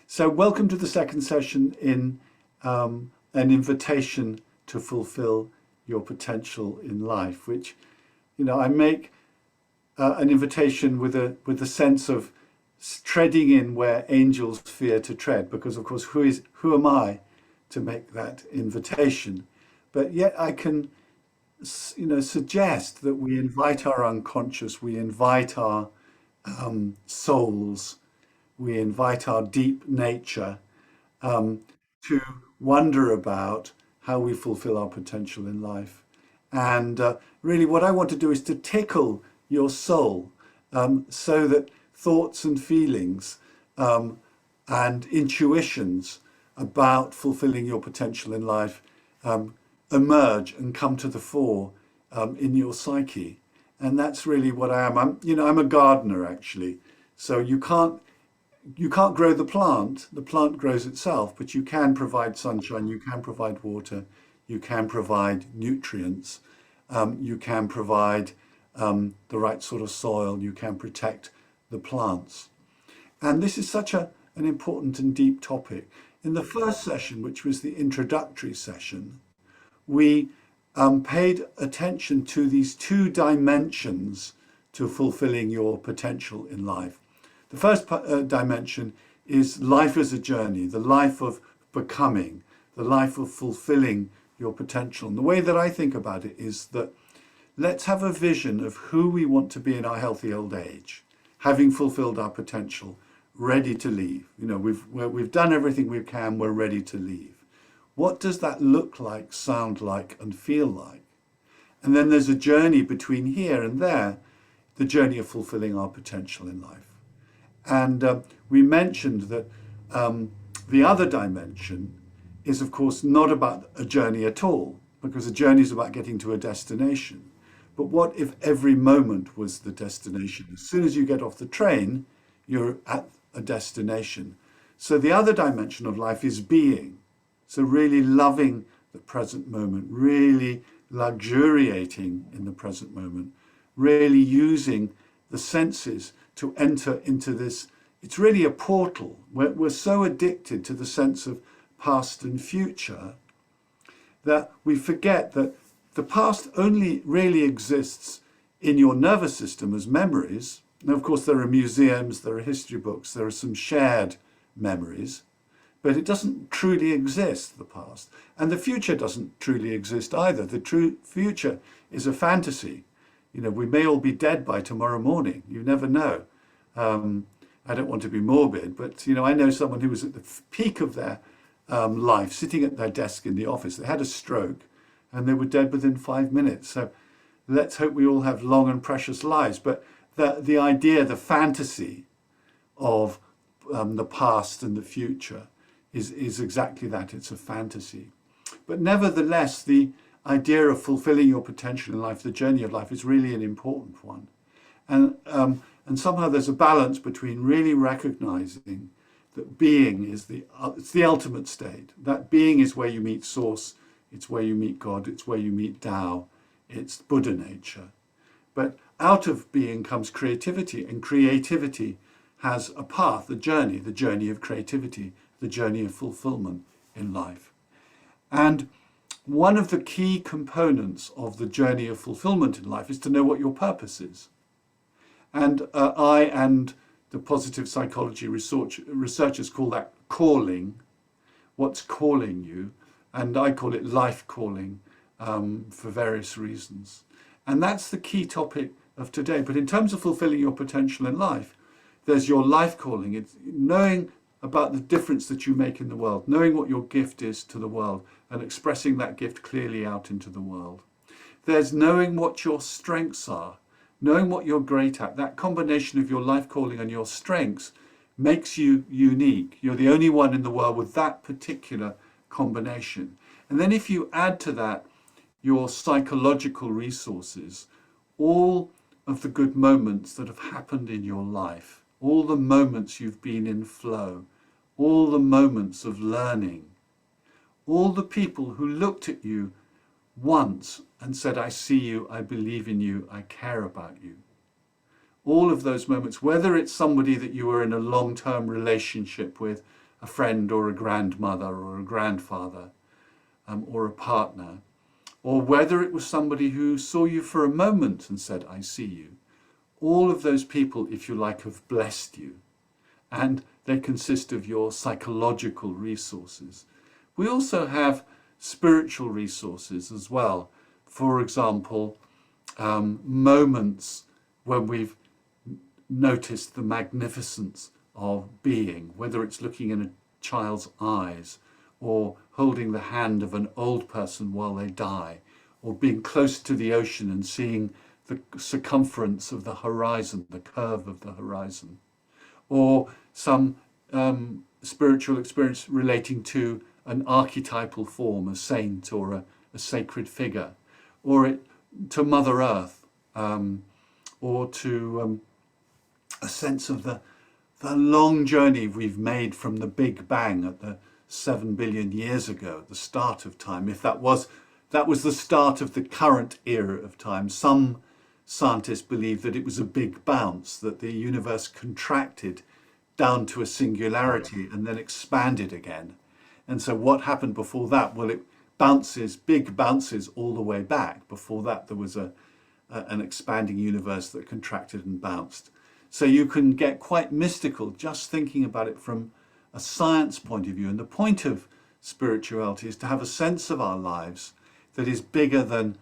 So, welcome to the second session in an invitation to fulfill your potential in life, which, I make an invitation with a sense of treading in where angels fear to tread, because of course, who am I to make that invitation? But yet, I can, suggest that we invite our unconscious, we invite our souls, we invite our deep nature to wonder about how we fulfill our potential in life. And really, what I want to do is to tickle your soul so that thoughts and feelings and intuitions about fulfilling your potential in life emerge and come to the fore in your psyche. And that's really what I am. I'm a gardener actually. So you can't grow the plant. The plant grows itself, but you can provide sunshine, you can provide water, you can provide nutrients, you can provide the right sort of soil, you can protect the plants. And this is such an important and deep topic. In the first session, which was the introductory session, we paid attention to these two dimensions to fulfilling your potential in life. The first dimension is life as a journey, the life of becoming, the life of fulfilling your potential. And the way that I think about it is that let's have a vision of who we want to be in our healthy old age, having fulfilled our potential, ready to leave. We've done everything we can, we're ready to leave. What does that look like, sound like, and feel like? And then there's a journey between here and there, the journey of fulfilling our potential in life. And we mentioned that the other dimension is, of course, not about a journey at all, because a journey is about getting to a destination. But what if every moment was the destination? As soon as you get off the train, you're at a destination. So the other dimension of life is being. So really loving the present moment, really luxuriating in the present moment, really using the senses to enter into this. It's really a portal. We're so addicted to the sense of past and future that we forget that the past only really exists in your nervous system as memories. Now, of course, there are museums, there are history books, there are some shared memories, but it doesn't truly exist, the past. And the future doesn't truly exist either. The true future is a fantasy. We may all be dead by tomorrow morning. You never know. I don't want to be morbid, but I know someone who was at the peak of their life, sitting at their desk in the office. They had a stroke and they were dead within 5 minutes. So let's hope we all have long and precious lives. But the idea, the fantasy of the past and the future is exactly that. It's a fantasy. But nevertheless, the idea of fulfilling your potential in life, the journey of life, is really an important one. And somehow there's a balance between really recognizing that being is it's the ultimate state. That being is where you meet Source, it's where you meet God, it's where you meet Tao, it's Buddha nature. But out of being comes creativity, and creativity has a path, the journey of creativity, the journey of fulfillment in life. And one of the key components of the journey of fulfillment in life is to know what your purpose is. And I and the positive psychology researchers call that calling, what's calling you, and I call it life calling for various reasons. And that's the key topic of today. But in terms of fulfilling your potential in life, there's your life calling. It's knowing about the difference that you make in the world, knowing what your gift is to the world and expressing that gift clearly out into the world. There's knowing what your strengths are, knowing what you're great at. That combination of your life calling and your strengths makes you unique. You're the only one in the world with that particular combination. And then if you add to that your psychological resources, all of the good moments that have happened in your life, all the moments you've been in flow, all the moments of learning, all the people who looked at you once and said, I see you, I believe in you, I care about you. All of those moments, whether it's somebody that you were in a long-term relationship with, a friend or a grandmother or a grandfather, or a partner, or whether it was somebody who saw you for a moment and said, I see you. All of those people, if you like, have blessed you, and they consist of your psychological resources. We also have spiritual resources as well. For example, moments when we've noticed the magnificence of being, whether it's looking in a child's eyes or holding the hand of an old person while they die, or being close to the ocean and seeing the circumference of the horizon, the curve of the horizon, or some spiritual experience relating to an archetypal form, a saint or a sacred figure, or to Mother Earth, or to a sense of the long journey we've made from the Big Bang at the 7 billion years ago, the start of time. If that was the start of the current era of time, some scientists believe that it was a big bounce, that the universe contracted down to a singularity and then expanded again. And so what happened before that? Well, it big bounces all the way back. Before that, there was an expanding universe that contracted and bounced. So you can get quite mystical just thinking about it from a science point of view. And the point of spirituality is to have a sense of our lives that is bigger than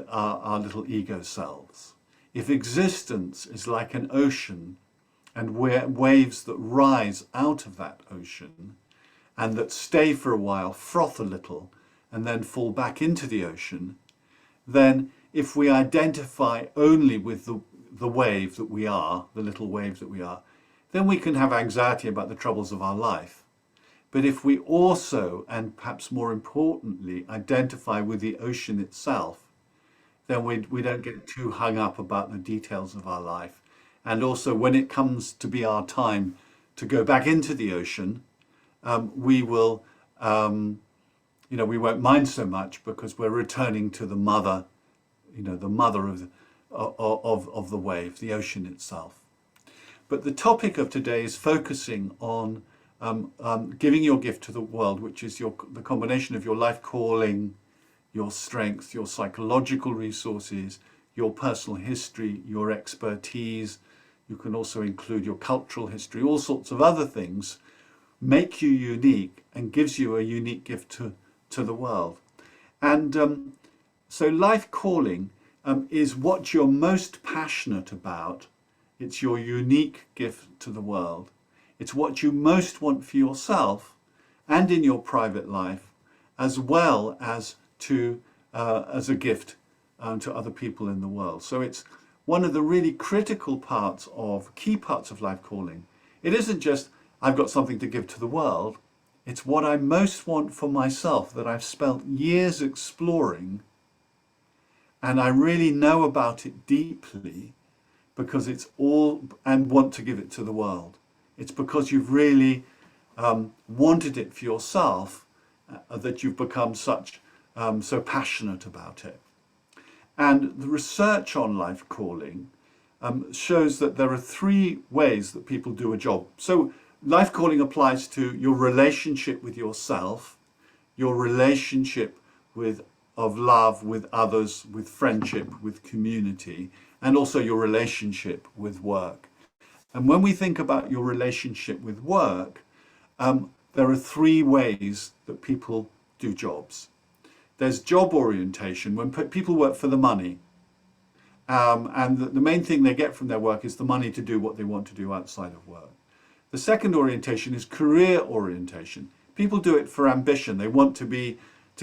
our little ego selves. If existence is like an ocean and waves that rise out of that ocean and that stay for a while, froth a little, and then fall back into the ocean, then if we identify only with the wave that we are, the little wave that we are, then we can have anxiety about the troubles of our life. But if we also, and perhaps more importantly, identify with the ocean itself, then we don't get too hung up about the details of our life. And also when it comes to be our time to go back into the ocean, we will, we won't mind so much because we're returning to the mother, the mother of the wave, the ocean itself. But the topic of today is focusing on giving your gift to the world, which is the combination of your life calling, your strength, your psychological resources, your personal history, your expertise. You can also include your cultural history, all sorts of other things, make you unique and gives you a unique gift to the world. And so life calling is what you're most passionate about. It's your unique gift to the world. It's what you most want for yourself and in your private life, as well as as a gift to other people in the world. So it's one of the really critical key parts of life calling. It isn't just, I've got something to give to the world. It's what I most want for myself, that I've spent years exploring, and I really know about it deeply because it's all, and want to give it to the world. It's because you've really wanted it for yourself that you've become so passionate about it. And the research on life calling shows that there are 3 ways that people do a job. So life calling applies to your relationship with yourself, your relationship of love with others, with friendship, with community, and also your relationship with work. And when we think about your relationship with work, there are 3 ways that people do jobs. There's job orientation, when people work for the money. And the main thing they get from their work is the money to do what they want to do outside of work. The second orientation is career orientation. People do it for ambition. They want to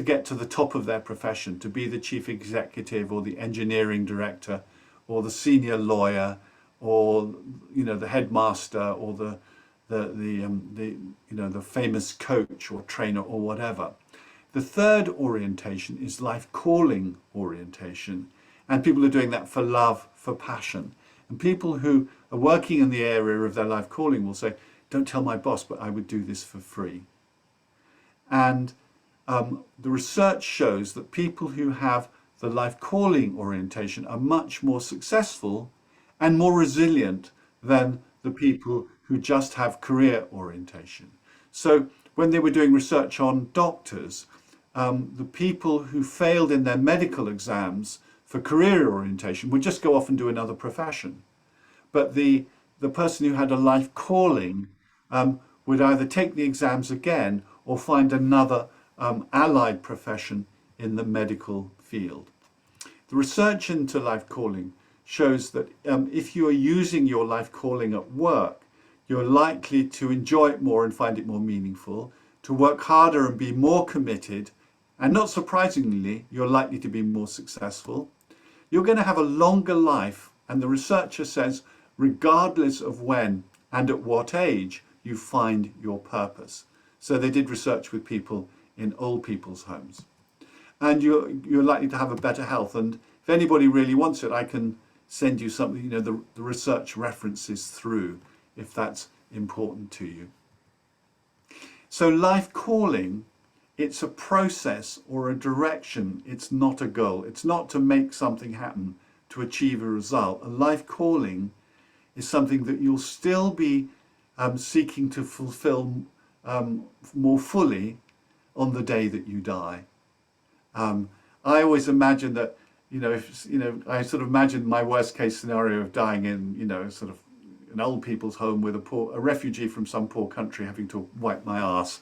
get to the top of their profession, to be the chief executive or the engineering director or the senior lawyer or the headmaster or the famous coach or trainer or whatever. The third orientation is life calling orientation, and people are doing that for love, for passion. And people who are working in the area of their life calling will say, don't tell my boss, but I would do this for free. And the research shows that people who have the life calling orientation are much more successful and more resilient than the people who just have career orientation. So when they were doing research on doctors, the people who failed in their medical exams for career orientation would just go off and do another profession. But the person who had a life calling would either take the exams again or find another allied profession in the medical field. The research into life calling shows that if you are using your life calling at work, you're likely to enjoy it more and find it more meaningful, to work harder and be more committed, and not surprisingly, you're likely to be more successful. You're going to have a longer life, and the researcher says, regardless of when and at what age you find your purpose. So they did research with people in old people's homes. And you're likely to have a better health. And if anybody really wants it, I can send you something, you know, the research references through if that's important to you. So life calling, it's a process or a direction. It's not a goal. It's not to make something happen, to achieve a result. A life calling is something that you'll still be seeking to fulfill more fully on the day that you die. I always imagine that, I sort of imagine my worst case scenario of dying in, sort of an old people's home with a refugee from some poor country having to wipe my arse.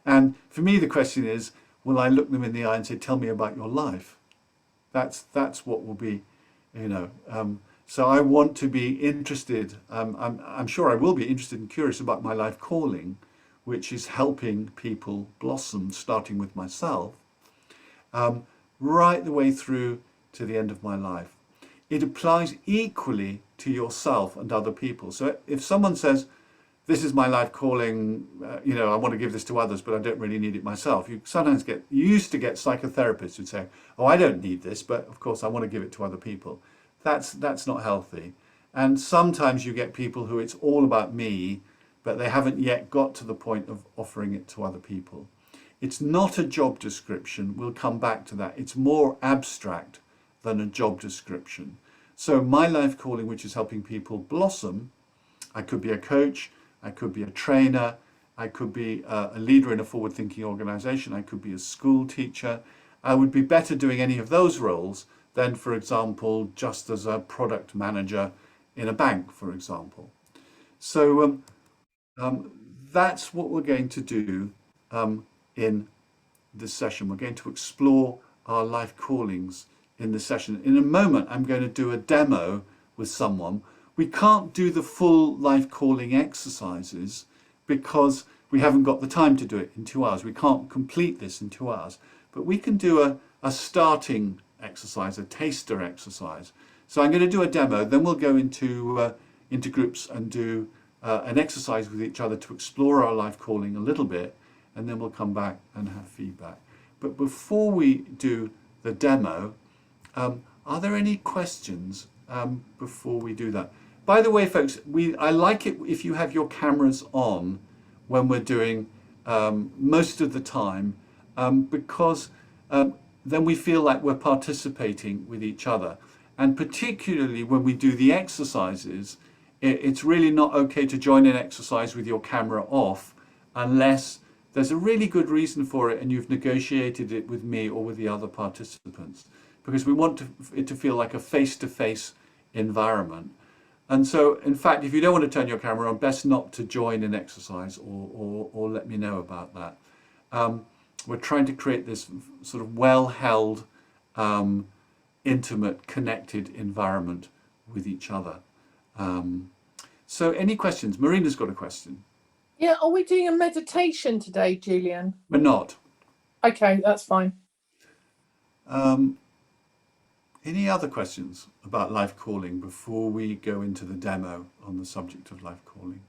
And for me, the question is, will I look them in the eye and say, tell me about your life? That's what will be, so I want to be interested. I'm sure I will be interested and curious about my life calling, which is helping people blossom, starting with myself, right the way through to the end of my life. It applies equally to yourself and other people. So if someone says, this is my life calling, I want to give this to others, but I don't really need it myself. You used to get psychotherapists who'd say, oh, I don't need this, but of course I want to give it to other people. That's not healthy. And sometimes you get people who it's all about me, but they haven't yet got to the point of offering it to other people. It's not a job description. We'll come back to that. It's more abstract than a job description. So my life calling, which is helping people blossom, I could be a coach, I could be a trainer, I could be a leader in a forward-thinking organization, I could be a school teacher. I would be better doing any of those roles than, for example, just as a product manager in a bank, for example. So that's what we're going to do in this session. We're going to explore our life callings in this session. In a moment, I'm going to do a demo with someone. We can't do the full life calling exercises because we haven't got the time to do it in 2 hours. We can't complete this in 2 hours, but we can do a starting exercise, a taster exercise. So I'm going to do a demo, then we'll go into groups and do an exercise with each other to explore our life calling a little bit, and then we'll come back and have feedback. But before we do the demo, are there any questions before we do that? By the way, folks, I like it if you have your cameras on when we're doing most of the time, because then we feel like we're participating with each other. And particularly when we do the exercises, it's really not okay to join an exercise with your camera off unless there's a really good reason for it and you've negotiated it with me or with the other participants, because we want it to feel like a face-to-face environment. And so, in fact, if you don't want to turn your camera on, best not to join an exercise or let me know about that. We're trying to create this sort of well-held, intimate, connected environment with each other. So any questions? Marina's got a question. Yeah, are we doing a meditation today, Julian? We're not. Okay, that's fine. Any other questions about life calling before we go into the demo on the subject of life calling?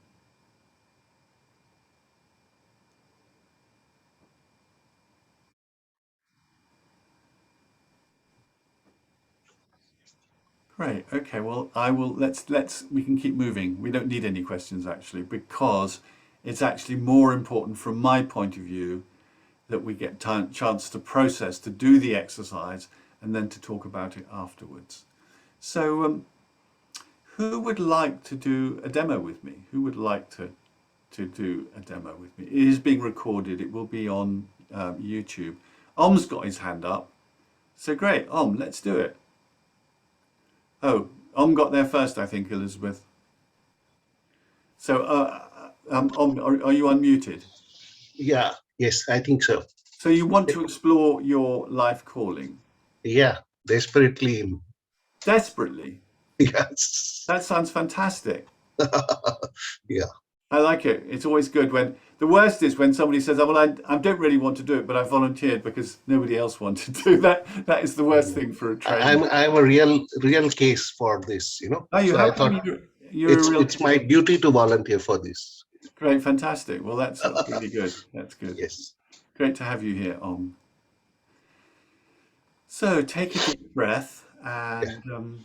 Great. Okay. Well, we can keep moving. We don't need any questions actually, because it's actually more important from my point of view that we get chance to process, to do the exercise, and then to talk about it afterwards. So, who would like to do a demo with me? Who would like to to do a demo with me. It is being recorded. It will be on YouTube. Om's got his hand up. So great. Let's do it. Oh, Om got there first, I think, Elizabeth. So, are you unmuted? Yeah, yes, I think so. So you want to explore your life calling? Yeah, desperately. Desperately? Yes. That sounds fantastic. Yeah. I like it. It's always good when the worst is when somebody says, "Oh, well, I don't really want to do it, but I volunteered because nobody else wanted to." That is the worst thing for a trainer. I'm a real case for this, Are you? So How I come thought you're a real? it's my duty to volunteer for this. Great, fantastic. Well, that's really good. That's good. Yes. Great to have you here, Om. So take a deep breath Yeah. and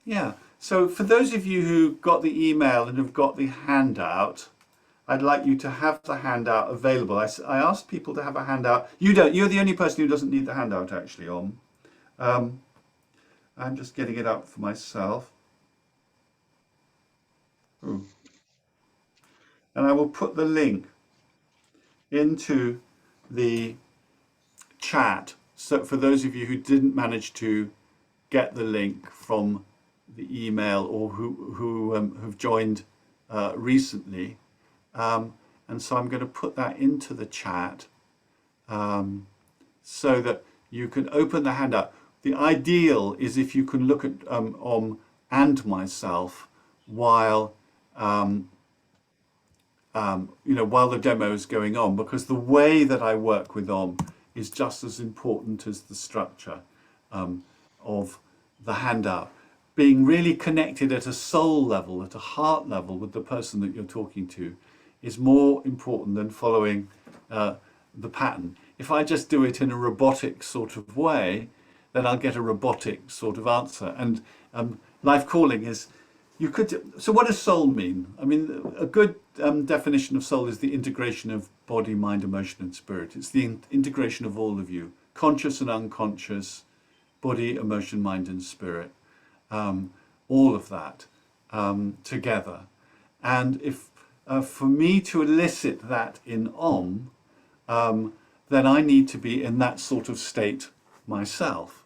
yeah. So for those of you who got the email and have got the handout, I'd like you to have the handout available. I asked people to have a handout. You don't. You're the only person who doesn't need the handout, actually, Om. I'm just getting it up for myself. Ooh. And I will put the link into the chat. So for those of you who didn't manage to get the link from the email or who have joined recently, and so I'm going to put that into the chat so that you can open the handout. The ideal is if you can look at and myself while while the demo is going on, because the way that I work with is just as important as the structure of the handout. Being really connected at a soul level, at a heart level with the person that you're talking to is more important than following the pattern. If I just do it in a robotic sort of way, then I'll get a robotic sort of answer. And life calling is, so what does soul mean? I mean, a good definition of soul is the integration of body, mind, emotion, and spirit. It's the integration of all of you, conscious and unconscious, body, emotion, mind, and spirit. All of that together. And if for me to elicit that in then I need to be in that sort of state myself.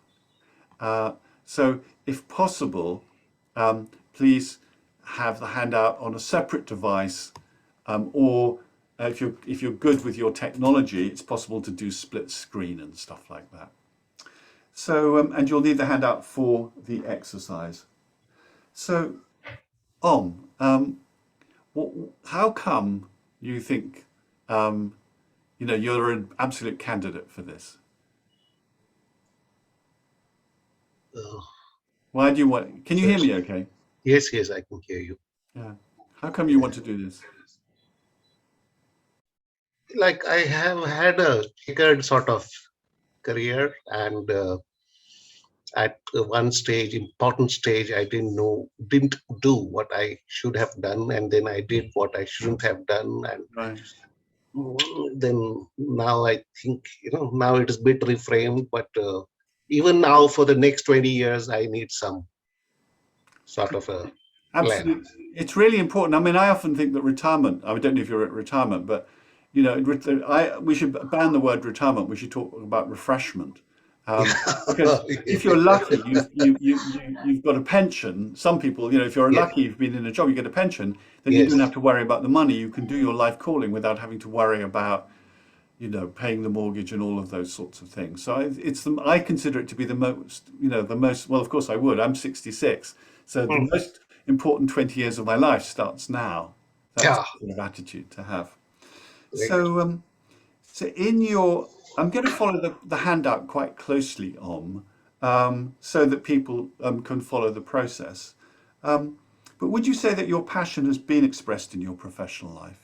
So if possible, please have the handout on a separate device, or if you're good with your technology, it's possible to do split screen and stuff like that. So and you'll need the handout for the exercise. So how come you think you're an absolute candidate for this? Uh, Why do you want? Can you hear me okay? yes, I can hear you. Yeah. How come you want to do this? Like I have had a checkered sort of career, and at one stage, important stage, I didn't do what I should have done, and then I did what I shouldn't have done, and Right. then now I think now it is bit reframed, but even now for the next 20 years, I need some sort of a plan. Absolutely. It's really important. I mean, I often think that retirement, I don't know if you're at retirement, but we should ban the word retirement. We should talk about refreshment. Because if you're lucky, you've got a pension. Some people, if you're Yes, lucky, you've been in a job, you get a pension, then you don't yes. have to worry about the money. You can do your life calling without having to worry about, paying the mortgage and all of those sorts of things. So I consider it to be the most, well, of course I would. I'm 66. So the Hmm. most important 20 years of my life starts now. That's Yeah, the sort of attitude to have. right. So I'm going to follow the handout quite closely so that people can follow the process. But would you say that your passion has been expressed in your professional life?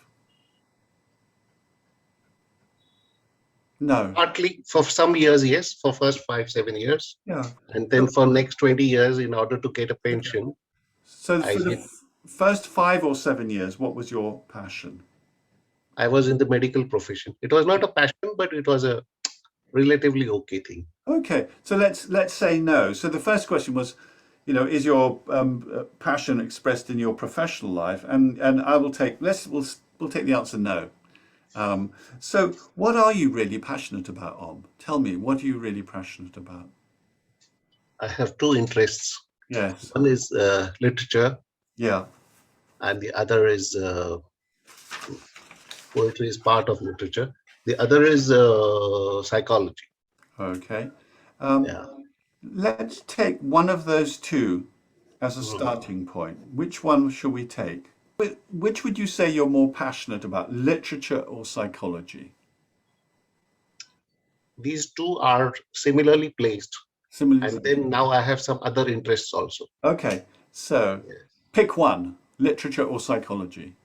No. Partly for some years, yes, for first 5-7 years, Yeah. and then for next 20 years, in order to get a pension, So I for the did. first 5 or 7 years, what was your passion? I was in the medical profession. It was not a passion, but it was a relatively okay thing. Okay, so let's say no. So the first question was, is your passion expressed in your professional life? And I will take we'll we'll take the answer no. So what are you really passionate about, Om? Tell me, what are you really passionate about? I have two interests. Yes. One is literature, Yeah. and the other is poetry is part of literature. The other is psychology. Okay. Yeah. Let's take one of those two as a Mhm. starting point. Which one shall we take? Which would you say you're more passionate about, literature or psychology? These two are similarly placed, Similarly and placed. then now I have some other interests also. Okay, so Yeah. pick one, literature or psychology.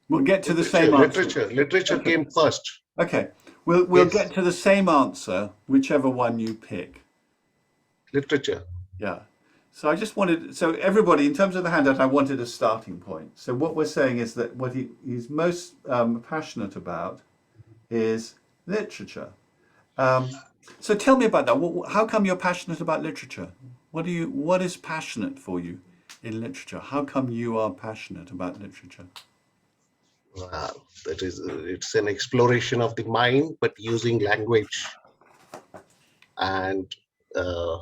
We'll get to the Literature, same answer. literature Okay. came first. Okay. We'll Yes, get to the same answer, whichever one you pick. literature. Yeah. So I just wanted, so everybody, in terms of the handout, I wanted a starting point. So what we're saying is that what he's most passionate about is literature. So tell me about that. How come you're passionate about literature? What is passionate for you in literature? How come you are passionate about literature? That is, it's an exploration of the mind, but using language, and uh,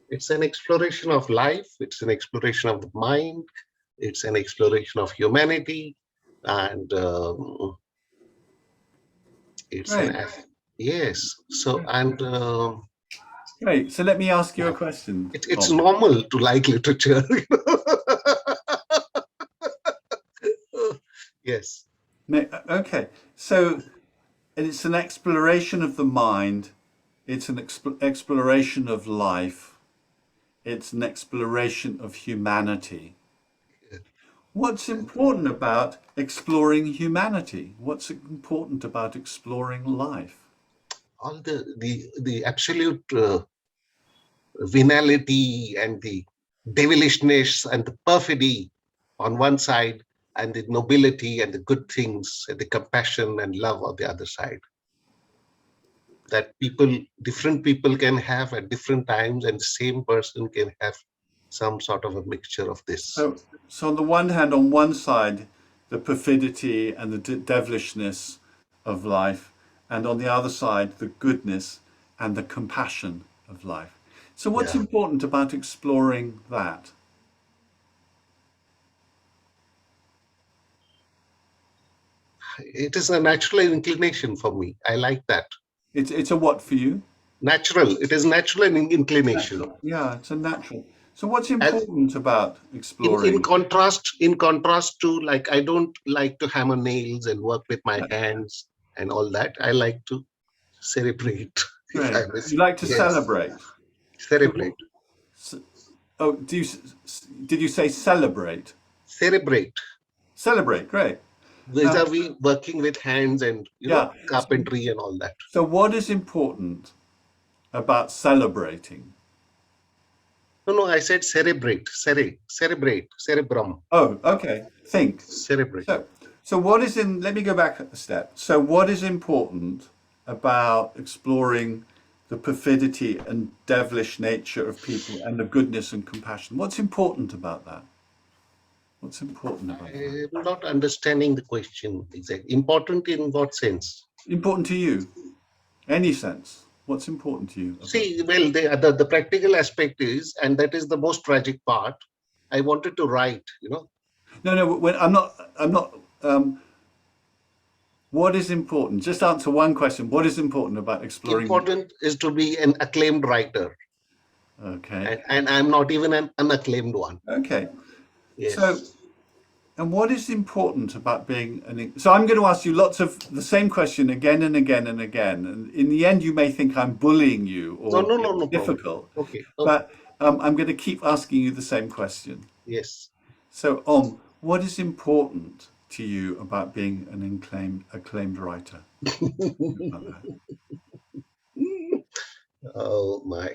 it's an exploration of life. It's an exploration of the mind. It's an exploration of humanity, and it's an Great. yes. So and Great. So let me ask you a yeah, question, it's Tom. normal to like literature. Yes. Okay. So it's an exploration of the mind. It's an exploration of life. It's an exploration of humanity. What's important about exploring humanity? What's important about exploring life? All the absolute venality and the devilishness and the perfidy on one side, and the nobility and the good things and the compassion and love on the other side, that different people can have at different times, and the same person can have some sort of a mixture of this. So on the one hand, on one side, the perfidity and the devilishness of life, and on the other side, the goodness and the compassion of life. So what's Yeah, important about exploring that? it is a natural inclination for me. I like that. It's a what for you? Natural, it is natural inclination. Natural. Yeah, it's a natural. So what's As important about in exploring? contrast to, like, I don't like to hammer nails and work with my hands and all that. I like to celebrate. If I Great. may You say. like to Yes, celebrate. So, celebrate, oh, did you say celebrate? celebrate. Celebrate. Great. Uh, Vis-a-vis working with hands and yeah. carpentry and all that. So what is important about celebrating? No, no, I said cerebrate, cerebrate, cerebrum, Oh, okay. Think. cerebrate. So, let me go back a step. So, what is important about exploring the perfidy and devilish nature of people and the goodness and compassion? What's important about that? What's important about that? I'm not understanding the question exactly. Important in what sense? Important to you? Any sense? What's important to you about? See, well, the practical aspect is, and that is the most tragic part. I wanted to write, No, no. When I'm not. I'm not. What is important? Just answer one question. What is important about exploring? important is to be an acclaimed writer, Okay. and I'm not even an unacclaimed one. Okay. So, Yes. and what is important about being an? So I'm going to ask you lots of the same question again and again and again. And in the end, you may think I'm bullying you No, or no, no, being no problem. difficult, Okay, okay. but I'm going to keep asking you the same question. Yes. So, what is important to you about being an acclaimed writer? About that. Oh my.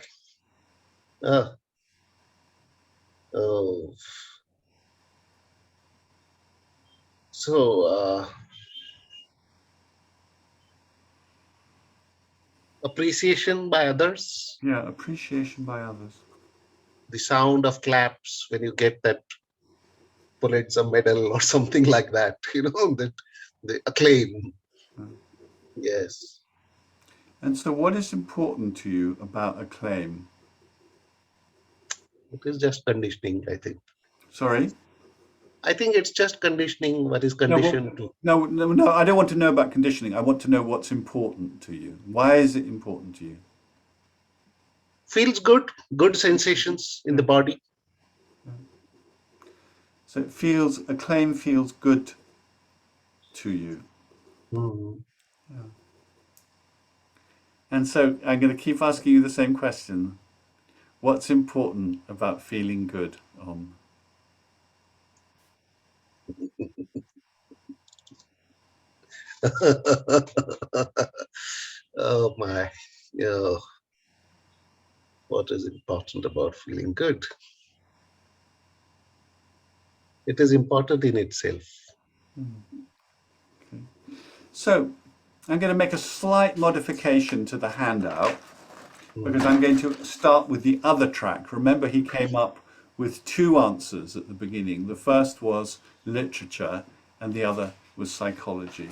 Uh, oh. So, appreciation by others, Yeah, appreciation by others. the sound of claps when you get that Pulitzer medal or something like that, that the acclaim. Yes. And so, what is important to you about acclaim? It is just conditioning, I think. Sorry? I think it's just conditioning, what is No, well, conditioned to. no. I don't want to know about conditioning. I want to know what's important to you. Why is it important to you? Feels good, good sensations in the body. So acclaim feels good to you. Mhm. And so I'm going to keep asking you the same question. What's important about feeling good? Oh my. Yeah. What is important about feeling good? It is important in itself. Okay. So I'm going to make a slight modification to the handout because Mhm. I'm going to start with the other track. Remember, he came up with two answers at the beginning. The first was literature, and the other was psychology.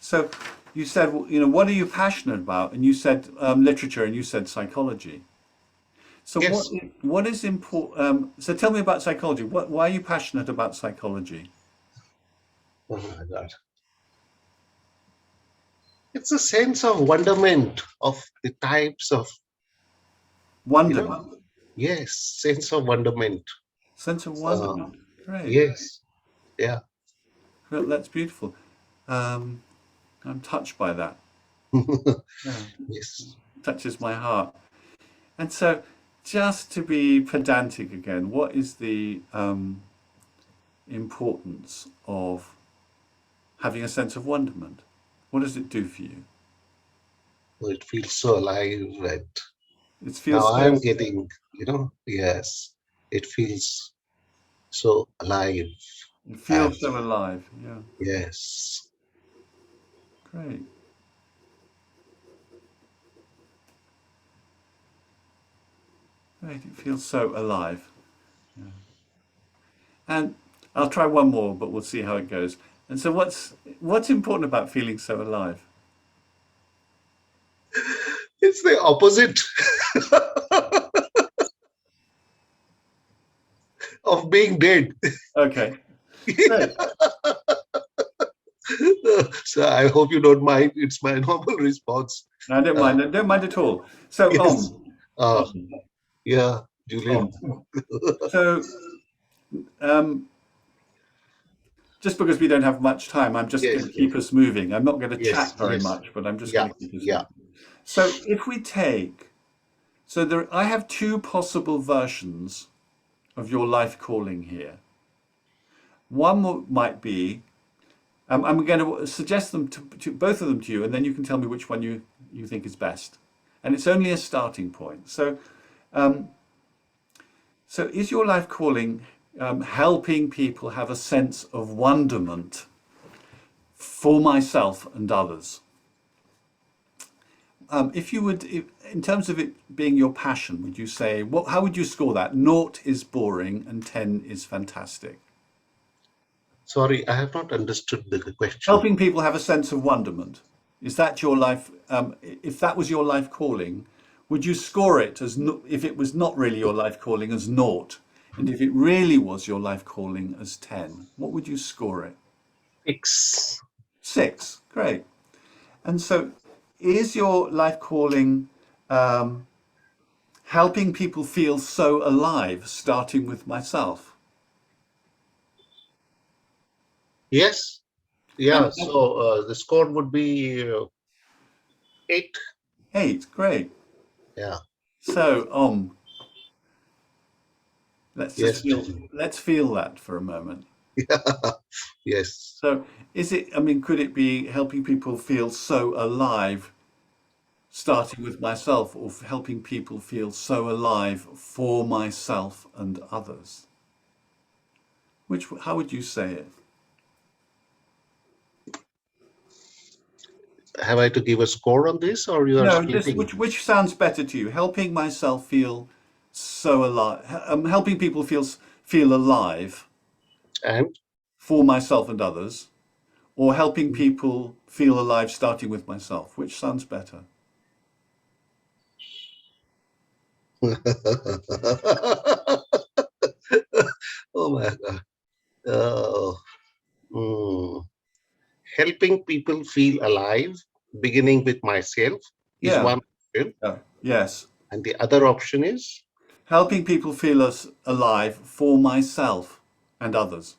So you said, well, what are you passionate about? And you said literature, and you said psychology. So Yes. what is important? So tell me about psychology. Why are you passionate about psychology? Oh my God. It's a sense of wonderment of the types of, you Wonderment, know, yes, sense of wonderment. sense of Uh, wonderment. Great. yes. Yeah. Well, that's beautiful. Um, I'm touched by that. Yeah, Yes. touches my heart. And so, just to be pedantic again, what is the importance of having a sense of wonderment? What does it do for you? It feels so alive, and It now feels I am so. getting, yes, it feels so alive. It And feels so alive. Yeah, yes, great. Great. It feels so alive. And I'll try one more, but we'll see how it goes. And so, what's important about feeling so alive? it's the opposite of being dead. Okay, great. So I hope you don't mind. It's my normal response. I don't Uh, mind. I don't mind at all. So, yes. Uh, um, yeah, Julian. so um, just because we don't have much time, I'm just going Yes, to yes, keep us moving. I'm not going to yes, chat very yes. much, but I'm just Yeah, going to keep us yeah. moving. So, if we take, so there, I have two possible versions of your life calling here. One might be, I'm going to suggest them to both of them to you, and then you can tell me which one you think is best. And it's only a starting point. So is your life calling helping people have a sense of wonderment for myself and others? If you would, in terms of it being your passion, would you say, how would you score that? Naught is boring and 10 is fantastic. Sorry, I have not understood the question. Helping people have a sense of wonderment. Is that your life? If that was your life calling, would you score it as if it was not really your life calling as naught? And if it really was your life calling as 10, what would you score it? X. 6. Great. And so, is your life calling um, helping people feel so alive, starting with myself? Yes. Yeah. And So the score would be 8. 8. Great. Yeah. So, Yes, Julian. let's feel that for a moment. Yes. So, I mean, could it be helping people feel so alive, starting with myself, or helping people feel so alive for myself and others? How would you say it? Have I to give a score on this, or you are No, just splitting? which sounds better to you? Helping myself feel so alive, helping people feel alive, and for myself and others, or helping people feel alive starting with myself? Which sounds better? oh my God. Oh, mm. Helping people feel alive, beginning with myself, is Yeah. one option. Yeah. Yes. And the other option is Helping people feel us alive for myself and others.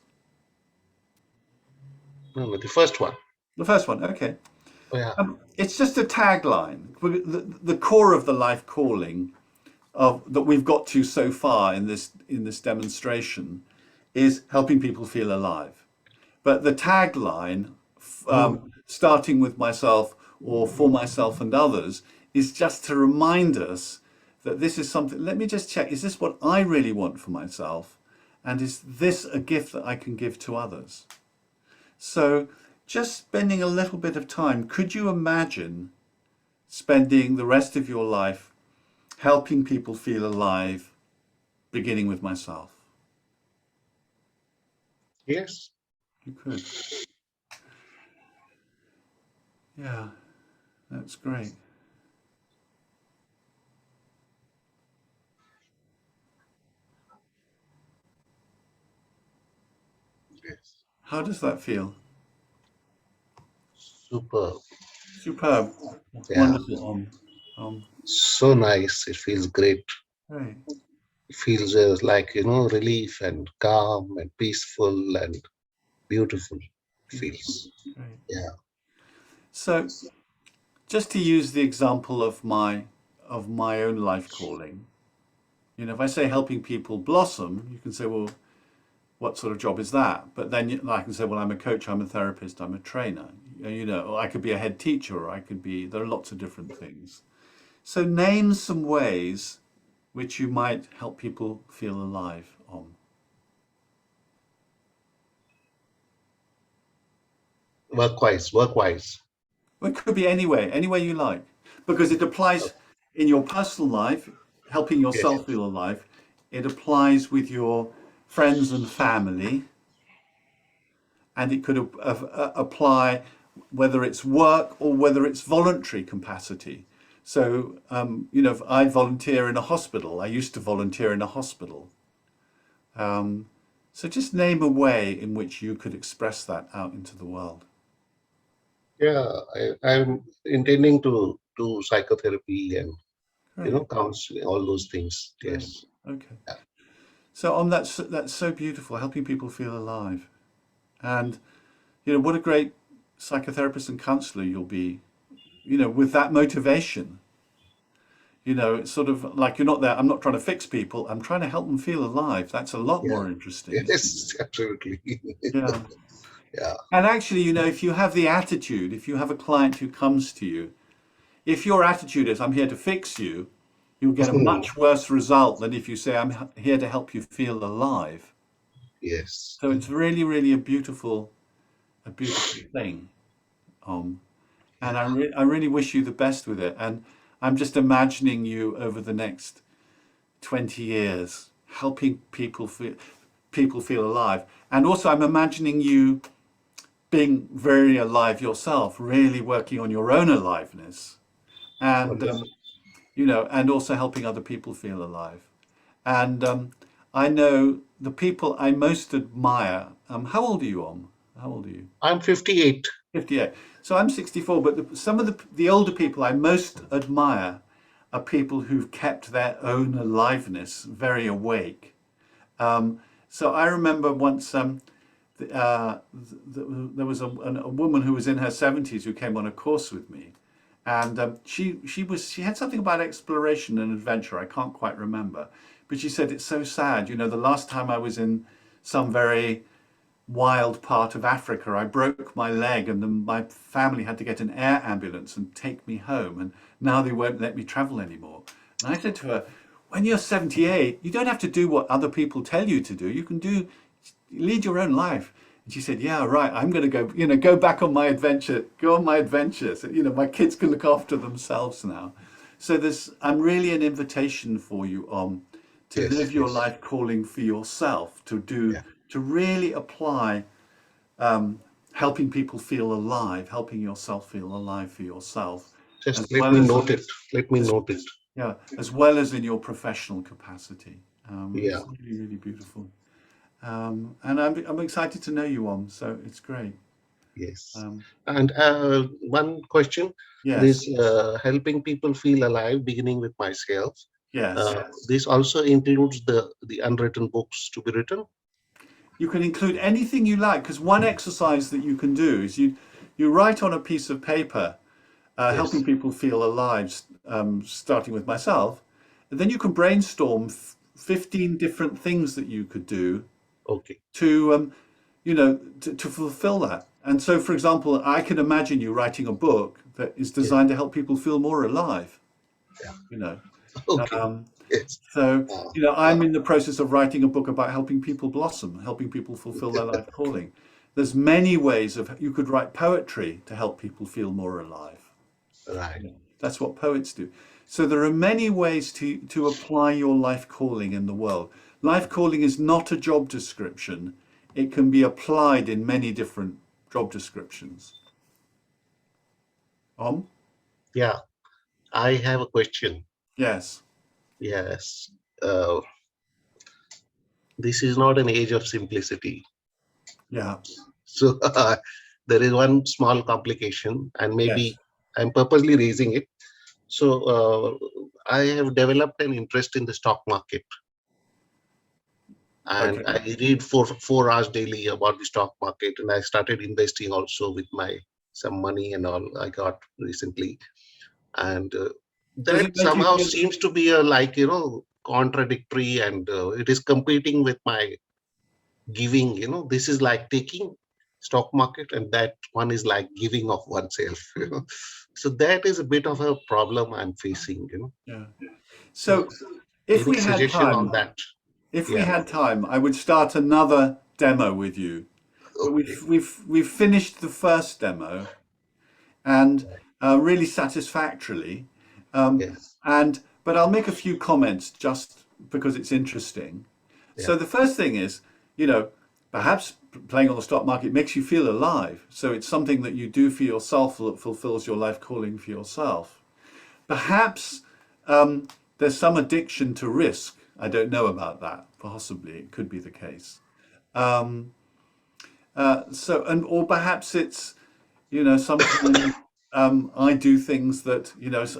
no, no, the first one. The first one, okay. Oh, yeah. It's just a tagline. The core of the life calling of that we've got to so far in this demonstration is helping people feel alive. But the tagline, Mm. starting with myself or for myself and others, is just to remind us that this is something. Let me just check: is this what I really want for myself, and is this a gift that I can give to others? So, just spending a little bit of time. Could you imagine spending the rest of your life helping people feel alive, beginning with myself? Yes. You could. Yeah, that's great. Yes. How does that feel? Superb. Superb. Yeah. Wonderful. So nice. It feels great. Great. It feels like, relief and calm and peaceful and beautiful. It Beautiful. feels. Great. Yeah. So, just to use the example of my own life calling, if I say helping people blossom, you can say, well, what sort of job is that? But then I can say, well, I'm a coach, I'm a therapist, I'm a trainer. Or I could be a head teacher, or I could be. There are lots of different things. So, name some ways which you might help people feel alive on. Work-wise, work-wise. Well, it could be any way you like, because it applies in your personal life, helping Yes. yourself feel alive. It applies with your friends and family, and it could apply whether it's work or whether it's voluntary capacity. So, if I volunteer in a hospital, I used to volunteer in a hospital. So just name a way in which you could express that out into the world. Yeah. I'm intending to do psychotherapy and, Great, counseling, all those things. great. Yes. Okay. Yeah. So that's so beautiful, helping people feel alive. And what a great psychotherapist and counselor you'll be, with that motivation. It's sort of like you're not there. I'm not trying to fix people. I'm trying to help them feel alive. That's a lot Yeah. more interesting, isn't Yes, it? absolutely. Yeah. Yeah. And actually, if you have the attitude, if you have a client who comes to you, if your attitude is, I'm here to fix you, you'll get a much worse result than if you say, I'm here to help you feel alive. Yes. So it's really, really a beautiful thing. And I really wish you the best with it. And I'm just imagining you over the next 20 years helping people feel alive. And also, I'm imagining you being very alive yourself, really working on your own aliveness, and Wonderful. and also helping other people feel alive. And I know the people I most admire. How old are you, Om? How old are you? I'm 58. 58. So I'm 64, but some of the older people I most admire are people who've kept their own aliveness very awake. So I remember once there was a woman who was in her 70s who came on a course with me, and she had something about exploration and adventure. I can't quite remember, but she said it's so sad. The last time I was in some very wild part of Africa, I broke my leg, and then my family had to get an air ambulance and take me home, and now they won't let me travel anymore. And I said to her, when you're 78, you don't have to do what other people tell you to do. You can lead your own life. And she said, yeah, right, I'm going to go, go back on my adventure, go on my adventures. My kids can look after themselves now. So I'm really an invitation for you, to Yes, live your yes. life calling for yourself, to Yeah. to really apply helping people feel alive, helping yourself feel alive for yourself, as Just let well me as note it. Let me as, note it. yeah, as well as in your professional capacity. Yeah. It's really, really beautiful. And I'm excited to know you, Om. So it's great. Yes. Um, And one question: yes, this helping people feel alive, beginning with myself. yes. This also includes the unwritten books to be written. You can include anything you like, because one exercise that you can do is you write on a piece of paper, Yes. helping people feel alive, starting with myself, and then you can brainstorm 15 different things that you could do Okay. to to fulfill that. And so, for example, I can imagine you writing a book that is Yes. designed to help people feel more alive. Yeah. You know, Okay. um, Yes. so Uh, I'm in the process of writing a book about helping people blossom, helping people fulfill their life calling. There's many ways of you could write poetry to help people feel more alive. right. That's what poets do. So there are many ways to apply your life calling in the world. Life calling is not a job description. It can be applied in many different job descriptions. Om? Yeah. I have a question. Yes. Yes. Uh, this is not an age of simplicity. Yeah. So there is one small complication, and Yes. maybe I'm purposely raising it. So I have developed an interest in the stock market, and Okay. I read for 4 hours daily about the stock market, and I started investing also with my some money and all I got recently, and Does that it make you somehow feel? seems to be a like contradictory, and it is competing with my giving. This is like taking stock market, and that one is like giving of oneself. So that is a bit of a problem I'm facing. Yeah. So So if any we had suggestion on time, that? if we Yeah. had time, I would start another demo with you. But Okay. we've finished the first demo, and really satisfactorily. Yes. And but I'll make a few comments just because it's interesting. Yeah. So the first thing is, you know, perhaps playing on the stock market makes you feel alive. So it's something that you do for yourself that fulfills your life calling for yourself. Perhaps there's some addiction to risk. I don't know about that. Possibly it could be the case. Or perhaps it's, sometimes I do things that,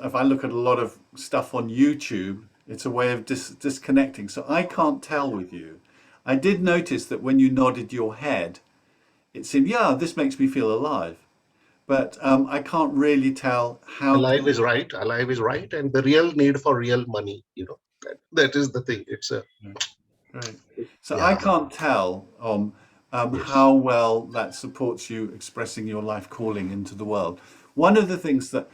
if I look at a lot of stuff on YouTube, it's a way of disconnecting. So I can't tell with you. I did notice that when you nodded your head, it seemed, yeah, this makes me feel alive. But I can't really tell how Alive to. is right. Alive is right, and the real need for real money. That is the thing. It's a Right. So I yeah. can't tell Yes. how well that supports you expressing your life calling into the world. One of the things that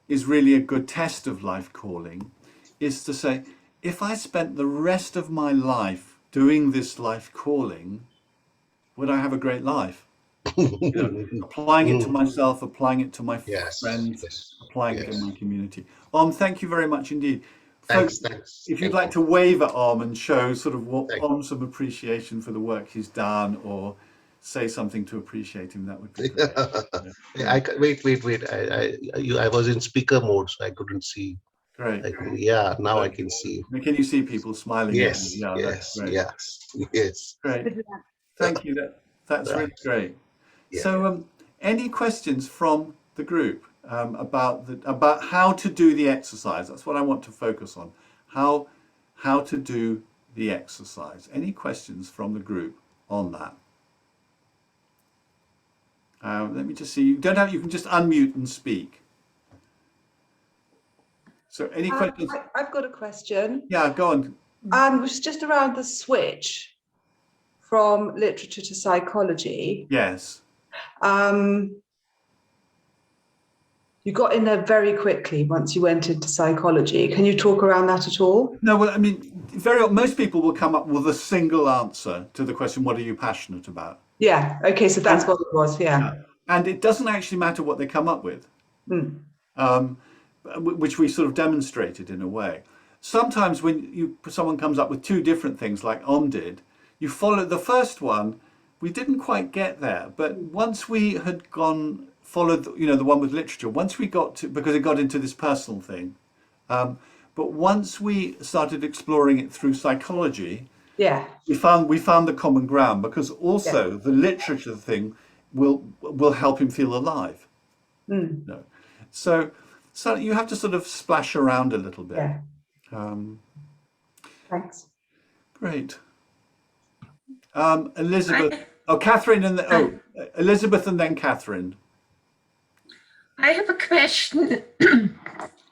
is really a good test of life calling is to say, if I spent the rest of my life doing this life calling, would I have a great life? Applying it to Mm. myself, applying it to my Yes. friends, Yes. applying it in Yes. my community. Thank you very much indeed. Folks, Thanks. Thanks. if you'd Thank like you. to wave at and show sort of what Thank. some appreciation for the work he's done, or say something to appreciate him, that would be great. Yeah, I great, wait. I was in speaker mode, so I couldn't see. great. Yeah, now I So, can see. can you see people smiling at you? Yes. Yeah, that's Yes. great. Yes. Yes. Great. Thank you. That's really Right. great. Yeah. So, any questions from the group about how to do the exercise? That's what I want to focus on. How to do the exercise. Any questions from the group on that? Let me just see. You don't have. You can just unmute and speak. So, any questions? I've got a question. Yeah, go on. And it was just around the switch from literature to psychology. Yes. You got in there very quickly once you went into psychology. Can you talk around that at all? No. Well, I mean, most people will come up with a single answer to the question, "What are you passionate about?" Yeah. Okay. So that's And what it was. Yeah. and it doesn't actually matter what they come up with. Mm. Which we sort of demonstrated in a way. Sometimes when someone comes up with two different things, like Om did, you follow the first one. We didn't quite get there, but once we had followed, the one with literature, once we got to, because it got into this personal thing, but once we started exploring it through psychology, Yeah. we found the common ground, because also the literature thing will help him feel alive. Mm. No. So you have to sort of splash around a little bit. Yeah. Um, Thanks. great. Elizabeth. I, Oh, Catherine Elizabeth and then Catherine. I have a question.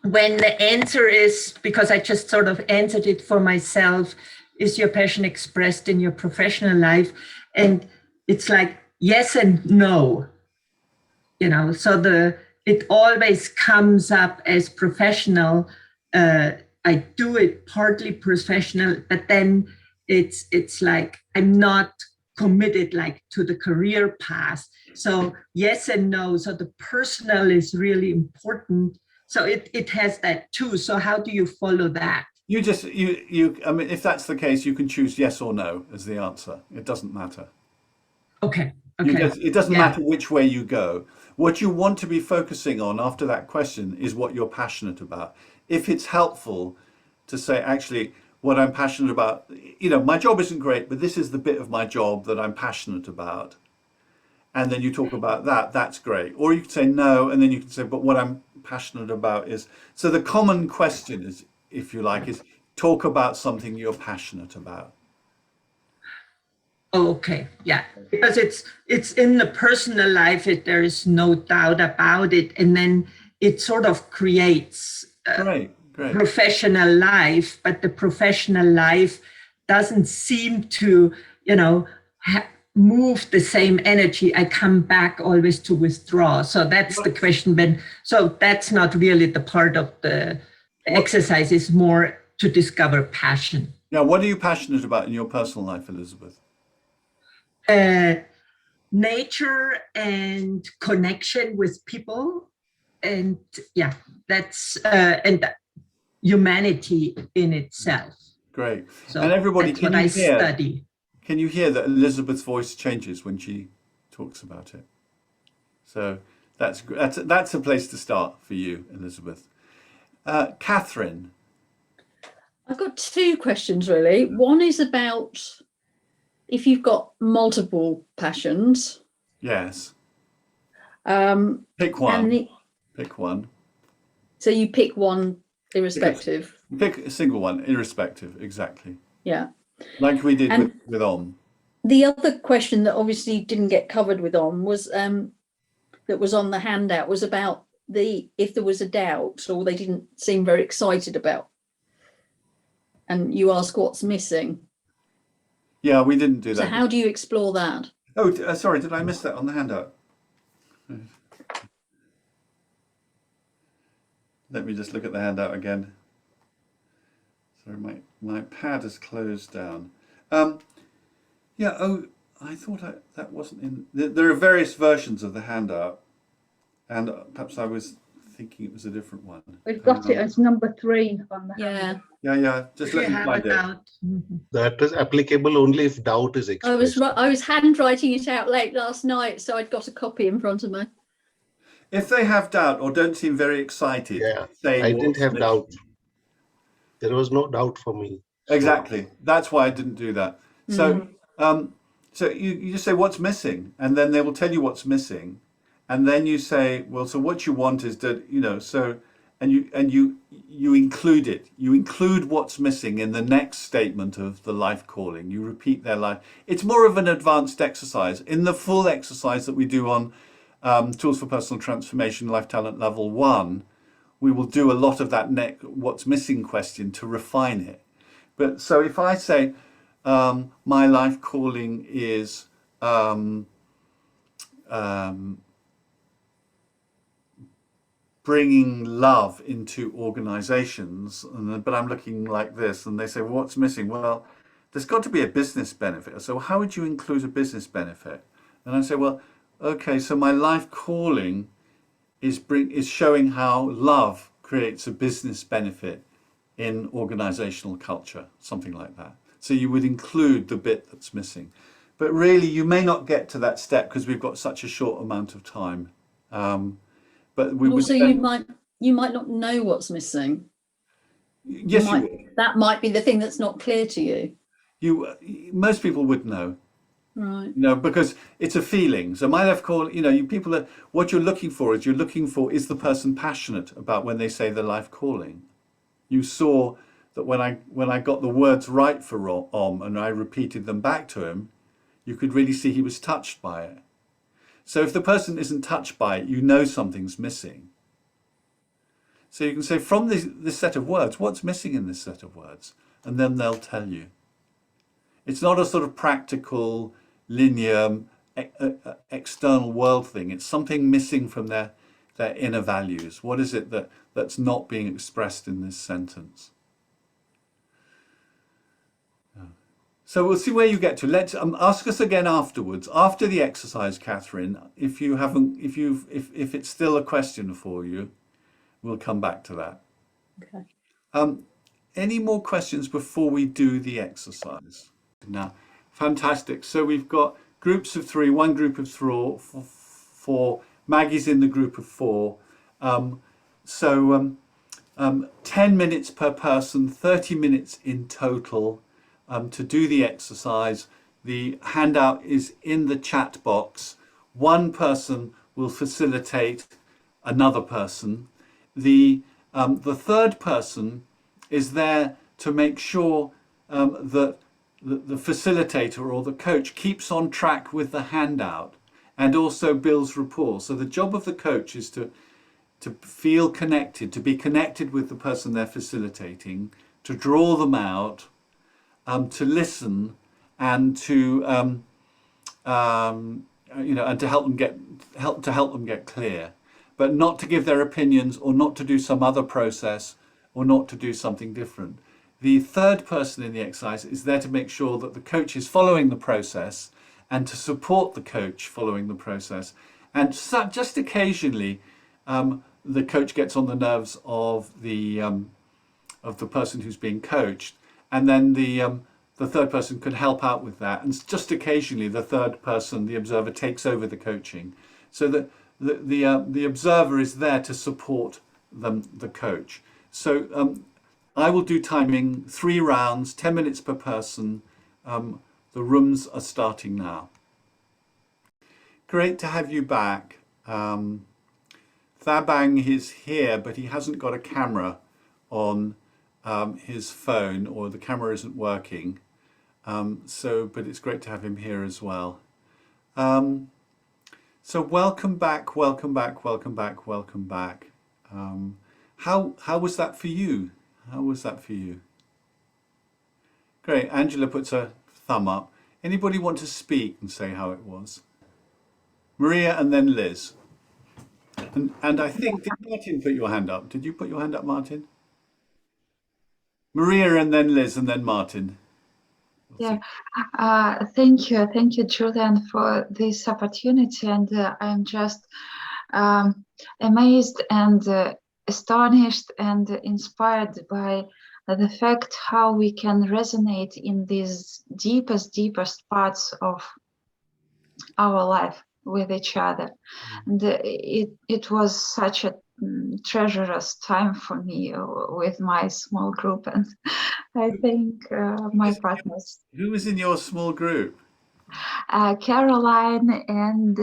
When the answer is, because I just sort of answered it for myself, is your passion expressed in your professional life? And it's like yes and no, so it always comes up as professional. I do it partly professional, but then it's like I'm not committed like to the career path. So yes and no. So the personal is really important. So it has that too. So how do you follow that? You just I mean, if that's the case, you can choose yes or no as the answer. It doesn't matter. Okay. It doesn't Yeah. matter which way you go. What you want to be focusing on after that question is what you're passionate about. If it's helpful to say, actually, what I'm passionate about, my job isn't great, but this is the bit of my job that I'm passionate about. And then you talk about that, that's great. Or you could say no, and then you can say, but what I'm passionate about is, so the common question is, if you like, is talk about something you're passionate about. Oh, okay. Yeah. Because it's in the personal life, there is no doubt about it. And then it sort of creates Great. professional life, but the professional life doesn't seem to, move the same energy. I come back always to withdraw. So that's the question. So that's not really the part of the exercise. It's more to discover passion. Now, what are you passionate about in your personal life, Elizabeth? Nature and connection with people, and that's and humanity in itself. Great. So and everybody, that's what I study. Can you hear that Elizabeth's voice changes when she talks about it? So that's a place to start for you, Elizabeth. Catherine. I've got two questions really. One is about if you've got multiple passions. Yes. Pick one. Pick one. So you pick one irrespective. Pick a single one, irrespective, exactly. Yeah. Like we did with Om. The other question that obviously didn't get covered with Om was that was on the handout was about if there was a doubt or they didn't seem very excited about. And you ask what's missing. Yeah, we didn't do that. So how do you explore that? Oh, sorry, did I miss that on the handout? Let me just look at the handout again. Sorry, my pad is closed down. I thought that wasn't in. There are various versions of the handout, and perhaps I was thinking it was a different one. We've got it as number 3 on the handout. Yeah. Just let me find it. That is applicable only if doubt is expressed. I was handwriting it out late last night, so I'd got a copy in front of me. If they have doubt or don't seem very excited, I didn't have doubt. There was no doubt for me. Exactly. That's why I didn't do that. So, so you just say what's missing, and then they will tell you what's missing, and then you say, well, so what you want is that so, and you include it. You include what's missing in the next statement of the life calling. You repeat their life. It's more of an advanced exercise. In the full exercise that we do on Tools for Personal Transformation, Life Talent Level 1, we will do a lot of that what's missing question to refine it. But so if I say, my life calling is bringing love into organizations, but I'm looking like this, and they say, well, what's missing? Well, there's got to be a business benefit. So how would you include a business benefit? And I say, well, okay, so my life calling is showing how love creates a business benefit in organizational culture, something like that. So you would include the bit that's missing. But really, you may not get to that step because we've got such a short amount of time. But we And would also, then, you might not know what's missing. yes, you would. That might be the thing that's not clear to you. Most people would know. Right. Because it's a feeling. So my life call, you people are, what you're looking for is is the person passionate about when they say their life calling. You saw that when I got the words right for Om and I repeated them back to him, you could really see he was touched by it. So if the person isn't touched by it, you know something's missing. So you can say from this set of words, what's missing in this set of words? And then they'll tell you. It's not a sort of practical, linear, external world thing. It's something missing from their inner values. What is it that's not being expressed in this sentence? So we'll see where you get to. Let's ask us again afterwards, after the exercise, Catherine. If it's still a question for you, we'll come back to that. Okay. Any more questions before we do the exercise? Now, fantastic. So we've got groups of 3, one group of 4. Maggie's in the group of 4. 10 minutes per person, 30 minutes in total to do the exercise. The handout is in the chat box. One person will facilitate another person. The third person is there to make sure that the facilitator or the coach keeps on track with the handout and also builds rapport. So the job of the coach is to feel connected, to be connected with the person they're facilitating, to draw them out, to listen, and to and to help them get clear, but not to give their opinions or not to do some other process or not to do something different. The third person in the exercise is there to make sure that the coach is following the process and to support the coach following the process. And so just occasionally, the coach gets on the nerves of the person who's being coached, and then the third person could help out with that. And just occasionally, the third person, the observer, takes over the coaching, so that the observer is there to support the coach. So I will do timing 3 rounds, 10 minutes per person. The rooms are starting now. Great to have you back. Thabang is here, but he hasn't got a camera on his phone, or the camera isn't working. But it's great to have him here as well. So welcome back, welcome back, welcome back, welcome back. How was that for you? How was that for you? Great. Angela puts a thumb up. Anybody want to speak and say how it was? Maria and then Liz. And I think, did Martin put your hand up? Did you put your hand up, Martin? Maria and then Liz and then Martin. Yeah, thank you, Julian, for this opportunity. And I'm just amazed and astonished and inspired by the fact how we can resonate in these deepest parts of our life with each other. And it was such a treacherous time for me with my small group, and I think my partners. Who was in your small group? Caroline and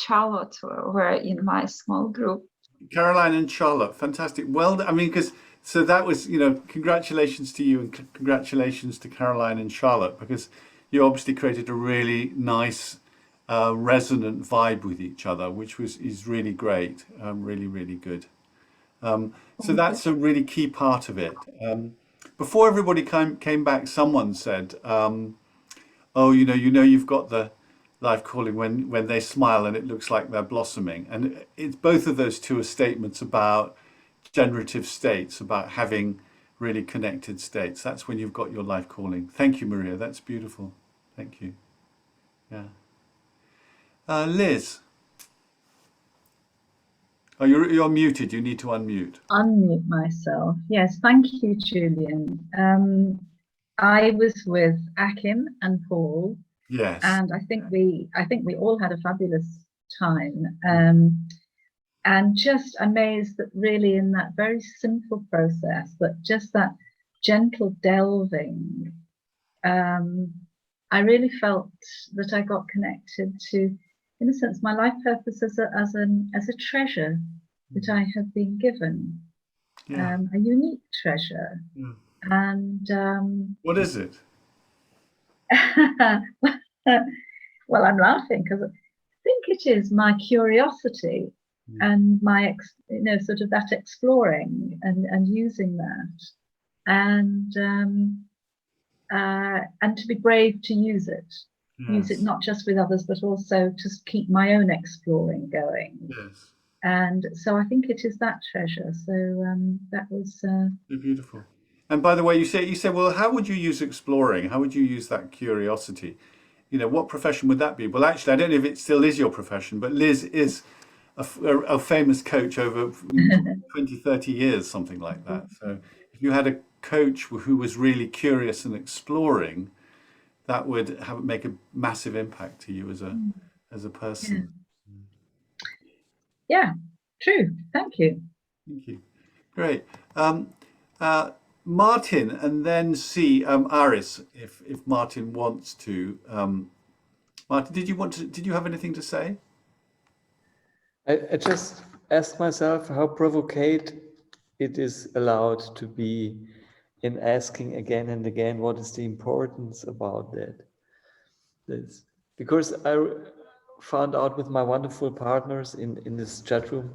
Charlotte were in my small group. Caroline and Charlotte, fantastic. Well, I mean, so that was, congratulations to you and congratulations to Caroline and Charlotte, because you obviously created a really nice, resonant vibe with each other, which is really great, really, really good. So that's a really key part of it. Before everybody came back, someone said, oh, you've got the life calling when they smile and it looks like they're blossoming. And it's both of those two are statements about generative states, about having really connected states. That's when you've got your life calling. Thank you, Maria. That's beautiful. Thank you. Yeah. Liz. Oh, you're muted. You need to unmute. Unmute myself. Yes, thank you, Julian. I was with Akim and Paul, Yes. and I think we all had a fabulous time. And just amazed that really in that very simple process, that just that gentle delving, I really felt that I got connected to, in a sense, my life purpose as a treasure that I have been given, Yeah. a unique treasure. Yeah. And What is it? well, I'm laughing because I think it is my curiosity and my, sort of that exploring and using that, and to be brave to use it. Use it not just with others, but also to keep my own exploring going. Yes. And so I think it is that treasure. So that was Beautiful. And by the way, you say, well, how would you use exploring? How would you use that curiosity? What profession would that be? Well, actually, I don't know if it still is your profession, but Liz is a famous coach over 20, 30 years, something like that. So if you had a coach who was really curious and exploring, that would make a massive impact to you as a person. Yeah, true. Thank you. Thank you. Great. Martin, and then see Aris, if Martin wants to. Martin, did you have anything to say? I just asked myself how provocate it is allowed to be in asking again and again what is the importance about that. Because I found out with my wonderful partners in this chat room,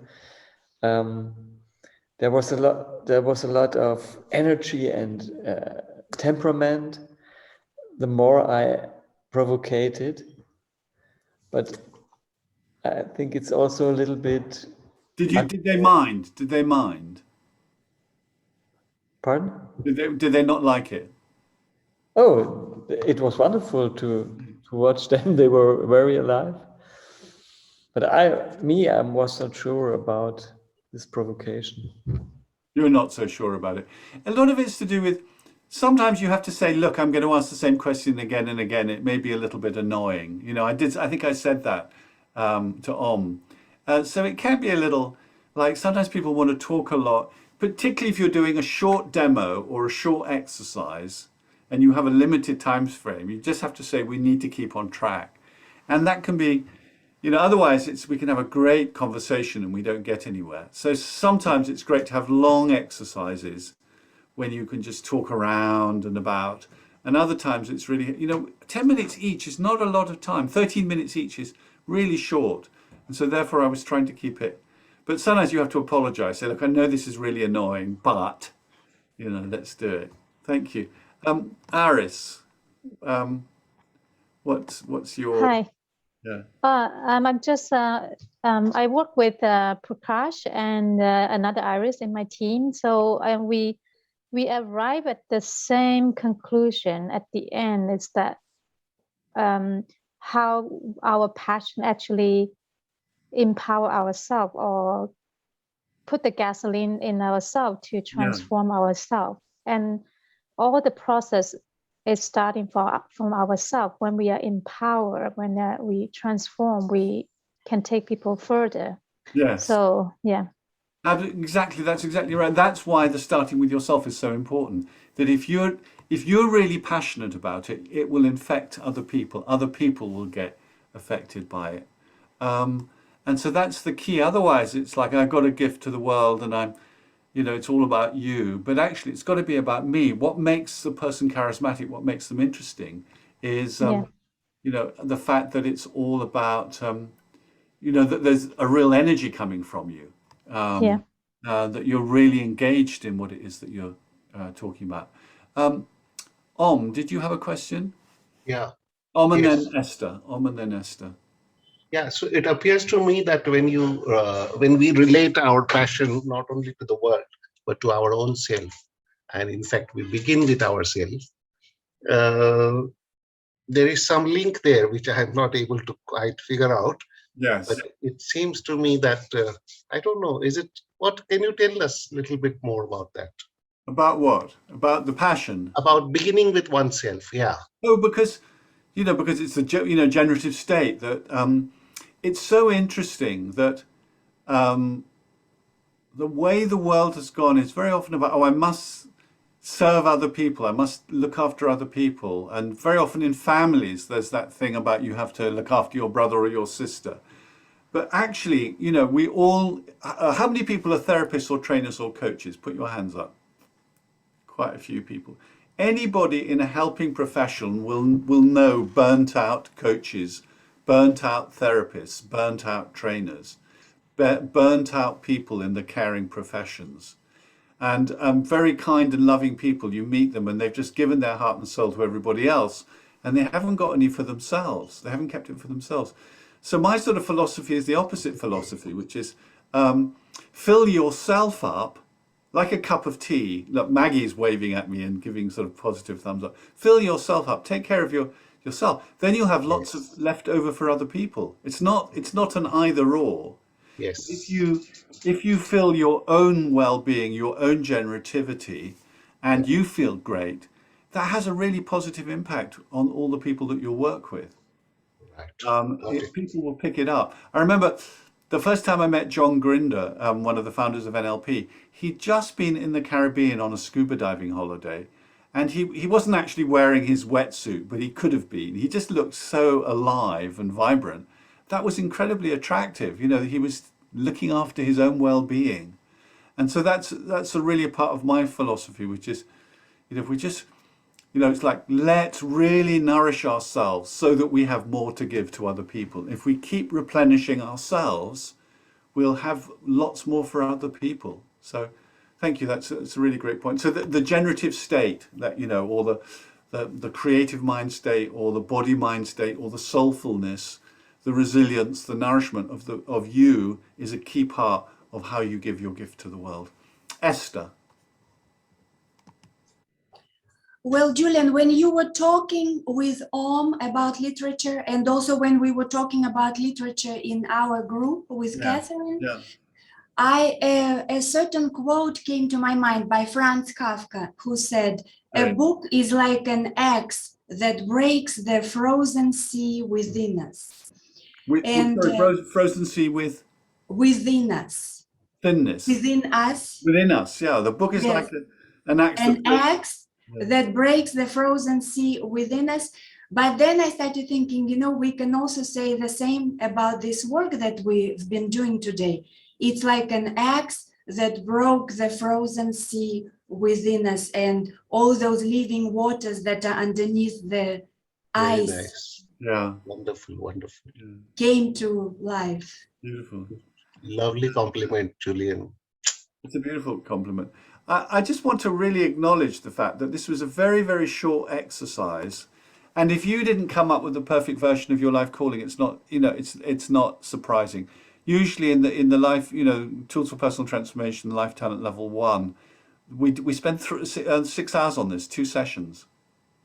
there was a lot of energy and temperament the more I provocated, but I think it's also a little bit. Did they mind? Did they mind? Pardon? Did they not like it? Oh, it was wonderful to watch them. They were very alive. But I was not sure about this provocation. You're not so sure about it. A lot of it's to do with sometimes you have to say, look, I'm going to ask the same question again and again. It may be a little bit annoying. I think I said that to Om. So it can be a little like sometimes people want to talk a lot, particularly if you're doing a short demo or a short exercise and you have a limited time frame. You just have to say, we need to keep on track. And that can be, otherwise we can have a great conversation and we don't get anywhere. So sometimes it's great to have long exercises when you can just talk around and about. And other times it's really, 10 minutes each is not a lot of time. 13 minutes each is really short. And so therefore I was trying to keep it. But sometimes you have to apologize. Say, look, I know this is really annoying, but, let's do it. Thank you. Aris, what's your... Hi. Yeah. I'm just, I work with Prakash and another Iris in my team. So we arrive at the same conclusion at the end, is that how our passion actually empower ourselves or put the gasoline in ourselves to transform ourselves. And all the process is starting from ourselves. When we are empowered, when we transform, we can take people further. Yes. So, yeah. Exactly. That's exactly right. That's why the starting with yourself is so important. That if you're really passionate about it, it will infect other people. Other people will get affected by it. And so that's the key. Otherwise, it's like I've got a gift to the world and it's all about you. But actually, it's got to be about me. What makes the person charismatic, what makes them interesting is, the fact that it's all about, that there's a real energy coming from you. That you're really engaged in what it is that you're talking about. Om, did you have a question? Yeah. Om and then Esther. Om and then Esther. Yeah, so it appears to me that when we relate our passion not only to the world but to our own self, and in fact we begin with ourselves, there is some link there which I am not able to quite figure out. Yes. But it seems to me that I don't know. Is it what? Can you tell us a little bit more about that? About what? About the passion? About beginning with oneself. Yeah. Oh, because because it's a generative state that it's so interesting that the way the world has gone is very often about, oh, I must serve other people, I must look after other people, and very often in families there's that thing about you have to look after your brother or your sister. But actually, we all, how many people are therapists or trainers or coaches? Put your hands up. Quite a few people. Anybody in a helping profession will know burnt out coaches, burnt out therapists, burnt out trainers, burnt out people in the caring professions. And very kind and loving people, you meet them and they've just given their heart and soul to everybody else, and they haven't got any for themselves. They haven't kept it for themselves. So my sort of philosophy is the opposite philosophy, which is fill yourself up like a cup of tea. Look, Maggie's waving at me and giving sort of positive thumbs up. Fill yourself up. Take care of yourself. Then you'll have lots of left over for other people. It's not an either or. Yes. If you feel your own well-being, your own generativity, and you feel great, that has a really positive impact on all the people that you'll work with. Right. People will pick it up. I remember the first time I met John Grinder, one of the founders of NLP. He'd just been in the Caribbean on a scuba diving holiday, and he wasn't actually wearing his wetsuit, but he could have been. He just looked so alive and vibrant. That was incredibly attractive. He was looking after his own well-being. And so that's really a part of my philosophy, which is, if we just, it's like, let's really nourish ourselves so that we have more to give to other people. If we keep replenishing ourselves, we'll have lots more for other people. So thank you. That's a really great point. So the generative state that, or the creative mind state, or the body mind state, or the soulfulness, the resilience, the nourishment of you is a key part of how you give your gift to the world. Esther. Well, Julian, when you were talking with Om about literature, and also when we were talking about literature in our group with Catherine, a certain quote came to my mind by Franz Kafka, who said, "A book is like an axe that breaks the frozen sea within us." Frozen sea with? Within us. Thinness. Within us. Within us, yeah. The book is like an axe. That breaks the frozen sea within us. But then I started thinking, we can also say the same about this work that we've been doing today. It's like an axe that broke the frozen sea within us, and all those living waters that are underneath the ice. Nice. Yeah. Wonderful. Came to life. Beautiful. Lovely compliment, Julian. It's a beautiful compliment. I just want to really acknowledge the fact that this was a very, very short exercise. And if you didn't come up with the perfect version of your life calling, it's not, it's not surprising. Usually in the life, Tools for Personal Transformation, Life Talent Level 1, we spend 6 hours on this, 2 sessions,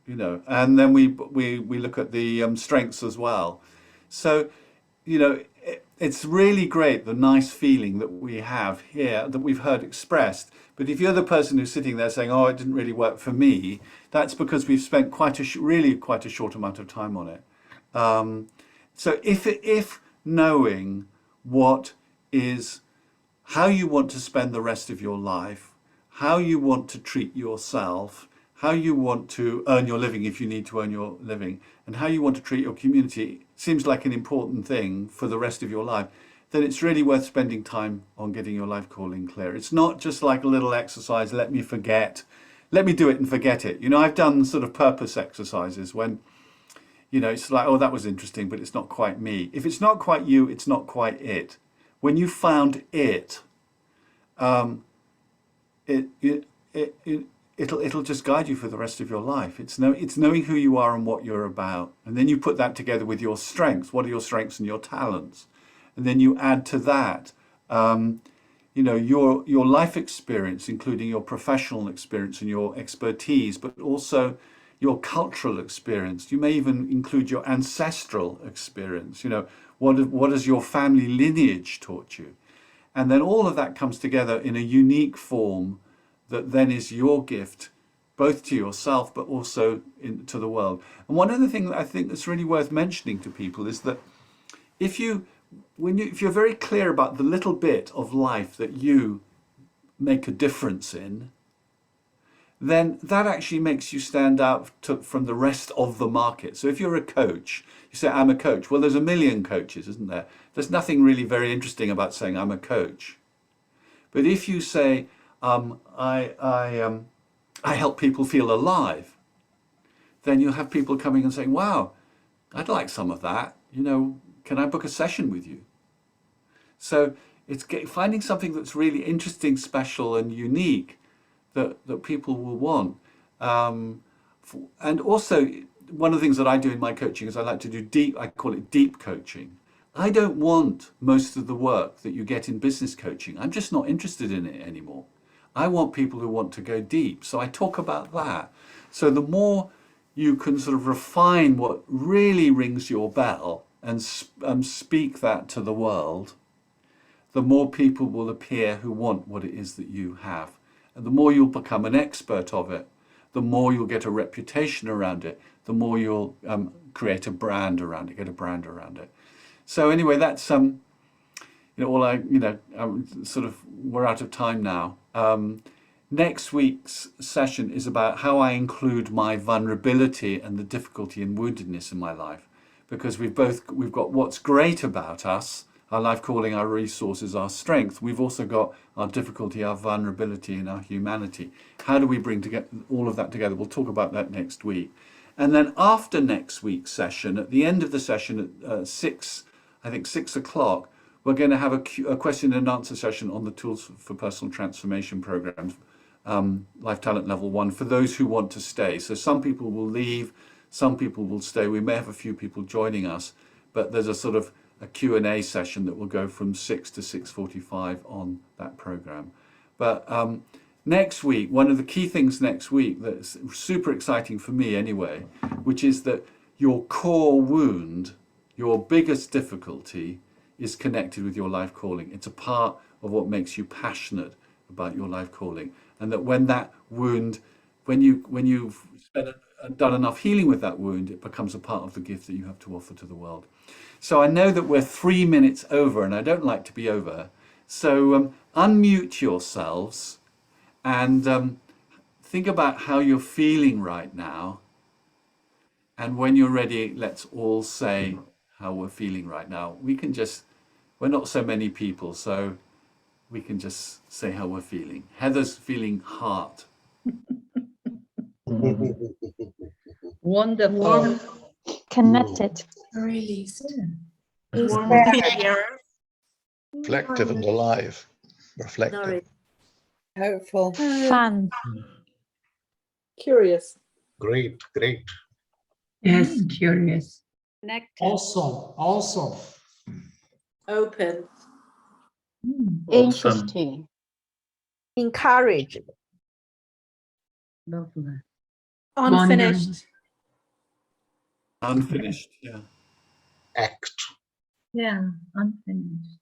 and then we look at the strengths as well. So, it's really great, the nice feeling that we have here, that we've heard expressed. But if you're the person who's sitting there saying, oh, it didn't really work for me, that's because we've spent really quite a short amount of time on it. So if knowing how you want to spend the rest of your life, how you want to treat yourself, how you want to earn your living if you need to earn your living, and how you want to treat your community seems like an important thing for the rest of your life, then it's really worth spending time on getting your life calling clear. It's not just like a little exercise, let me do it and forget it. I've done sort of purpose exercises when, it's like, oh, that was interesting, but it's not quite me. If it's not quite you, it's not quite it. When you found it, it'll just guide you for the rest of your life. It's knowing who you are and what you're about. And then you put that together with your strengths. What are your strengths and your talents? And then you add to that, your life experience, including your professional experience and your expertise, but also your cultural experience. You may even include your ancestral experience. What has your family lineage taught you? And then all of that comes together in a unique form that then is your gift, both to yourself but also to the world. And one other thing that I think that's really worth mentioning to people is that if you're very clear about the little bit of life that you make a difference in, then that actually makes you stand out from the rest of the market. So if you're a coach, you say, I'm a coach. Well, there's a million coaches, isn't there? There's nothing really very interesting about saying I'm a coach. But if you say, I help people feel alive, then you'll have people coming and saying, wow, I'd like some of that. You know, can I book a session with you? So it's finding something that's really interesting, special and unique that people will want. And also, one of the things that I do in my coaching is I like to do I call it deep coaching. I don't want most of the work that you get in business coaching. I'm just not interested in it anymore. I want people who want to go deep. So I talk about that. So the more you can sort of refine what really rings your bell and speak that to the world, the more people will appear who want what it is that you have. And the more you'll become an expert of it, the more you'll get a reputation around it, the more you'll create a brand around it, get a brand around it. So anyway, that's we're out of time now. Next week's session is about how I include my vulnerability and the difficulty and woundedness in my life, because we've got what's great about us, our life calling, our resources, our strength. We've also got our difficulty, our vulnerability, and our humanity. How do we bring together all of that together? We'll talk about that next week. And then after next week's session, at the end of the session at 6 o'clock, we're going to have a question and answer session on the Tools for Personal Transformation programs, Life Talent Level 1, for those who want to stay. So some people will leave, some people will stay. We may have a few people joining us, but there's a sort of a Q&A session that will go from 6 to 6:45 on that program. But next week, one of the key things next week that's super exciting for me anyway, which is that your core wound, your biggest difficulty, is connected with your life calling. It's a part of what makes you passionate about your life calling. And that when that wound, when you've done enough healing with that wound, it becomes a part of the gift that you have to offer to the world. So I know that we're 3 minutes over, and I don't like to be over. So unmute yourselves and think about how you're feeling right now. And when you're ready, let's all say how we're feeling right now. We're not so many people, so we can just say how we're feeling. Heather's feeling heart. Wonderful. Connected. Released. Reflective and alive. Reflective. Hopeful. Fun. Curious. Great. Yes, curious. Connected. Awesome. Open. Interesting. Encouraged. Lovely. Unfinished. Unfinished, yeah. Act. Yeah, unfinished.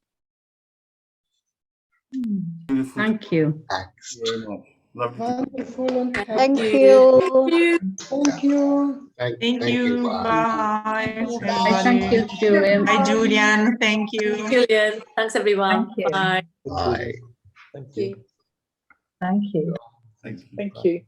Beautiful. Thank you. Acts. Very much. Lovely. Wonderful. Thank you. Thank you. Thank you. Bye. I thank you, Julian. Hi, Julian. Thank you. Julian. Thanks, everyone. Thank you. Bye. Bye. Thank you. Thank you. Thank you. Thank you.